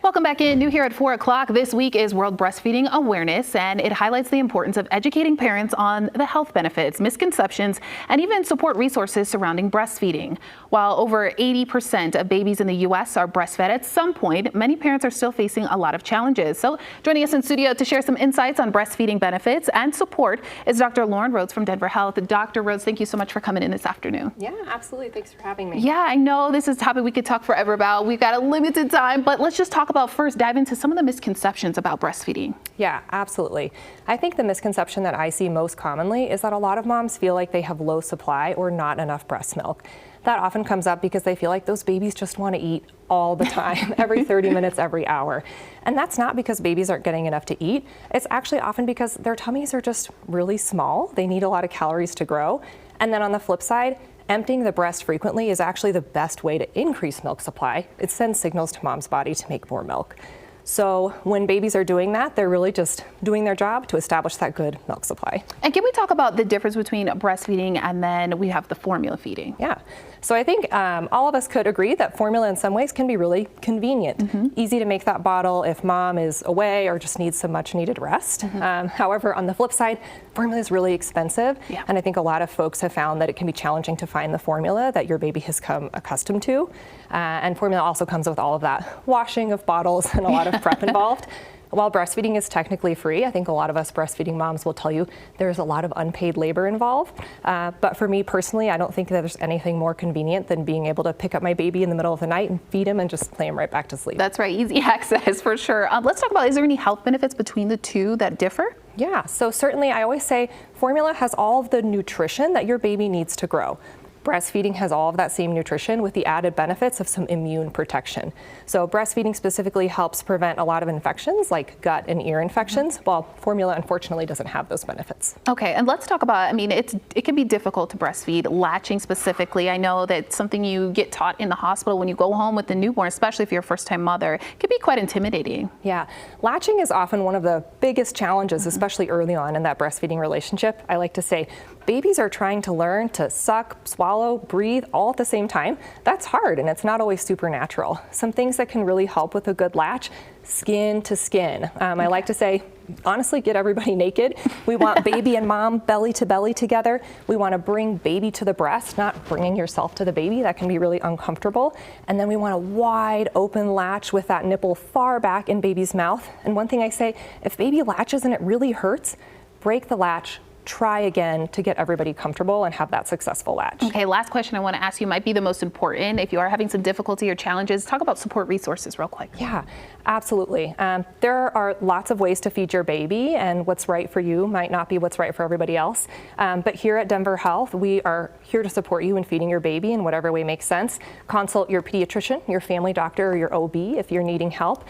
Welcome back in. New here at 4 o'clock. This week is World Breastfeeding Awareness, and it highlights the importance of educating parents on the health benefits, misconceptions, and even support resources surrounding breastfeeding. While over 80% of babies in the U.S. are breastfed at some point, many parents are still facing a lot of challenges. So joining us in studio to share some insights on breastfeeding benefits and support is Dr. Lauren Rhodes from Denver Health. Dr. Rhodes, thank you so much for coming in this afternoon. Yeah, absolutely. Thanks for having me. Yeah, I know this is a topic we could talk forever about. We've got a limited time, but let's just talk about dive into some of the misconceptions about breastfeeding. Yeah, absolutely. I think the misconception that I see most commonly is that a lot of moms feel like they have low supply or not enough breast milk. That often comes up because they feel like those babies just want to eat all the time, every 30 minutes, every hour. And that's not because babies aren't getting enough to eat. It's actually often because their tummies are just really small. They need a lot of calories to grow. And then on the flip side, emptying the breast frequently is actually the best way to increase milk supply. It sends signals to mom's body to make more milk. So when babies are doing that, they're really just doing their job to establish that good milk supply. And can we talk about the difference between breastfeeding and then we have the formula feeding? Yeah. So I think all of us could agree that formula in some ways can be really convenient. Easy to make that bottle if mom is away or just needs some much needed rest. However, on the flip side, formula is really expensive. Yeah. And I think a lot of folks have found that it can be challenging to find the formula that your baby has come accustomed to. And formula also comes with all of that washing of bottles and a lot of prep involved. While breastfeeding is technically free, I think a lot of us breastfeeding moms will tell you there's a lot of unpaid labor involved. But for me personally, I don't think that there's anything more convenient than being able to pick up my baby in the middle of the night and feed him and just play him right back to sleep. That's right, easy access for sure. Let's talk about, is there any health benefits between the two that differ? Yeah, so certainly I always say formula has all of the nutrition that your baby needs to grow. Breastfeeding has all of that same nutrition with the added benefits of some immune protection. So breastfeeding specifically helps prevent a lot of infections like gut and ear infections, while formula unfortunately doesn't have those benefits. Okay, and let's talk about, I mean, it can be difficult to breastfeed, latching specifically. I know that's something you get taught in the hospital when you go home with the newborn, especially if you're a first-time mother. It can be quite intimidating. Yeah, latching is often one of the biggest challenges, especially early on in that breastfeeding relationship. I like to say babies are trying to learn to suck, swallow, breathe all at the same time. That's hard and it's not always supernatural. Some things that can really help with a good latch: skin to skin. I like to say, honestly, get everybody naked. We want baby and mom belly to belly together. We want to bring baby to the breast, not bringing yourself to the baby. That can be really uncomfortable. And then we want a wide open latch with that nipple far back in baby's mouth. And one thing I say, if baby latches and it really hurts, break the latch. Try again to get everybody comfortable and have that successful latch. Okay, last question I want to ask you might be the most important. If you are having some difficulty or challenges, talk about support resources real quick. Yeah, absolutely. There are lots of ways to feed your baby, and what's right for you might not be what's right for everybody else. But here at Denver Health, we are here to support you in feeding your baby in whatever way makes sense. Consult your pediatrician, your family doctor, or your OB if you're needing help.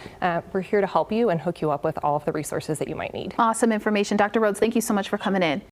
We're here to help you and hook you up with all of the resources that you might need. Awesome information. Dr. Rhodes, thank you so much for coming in.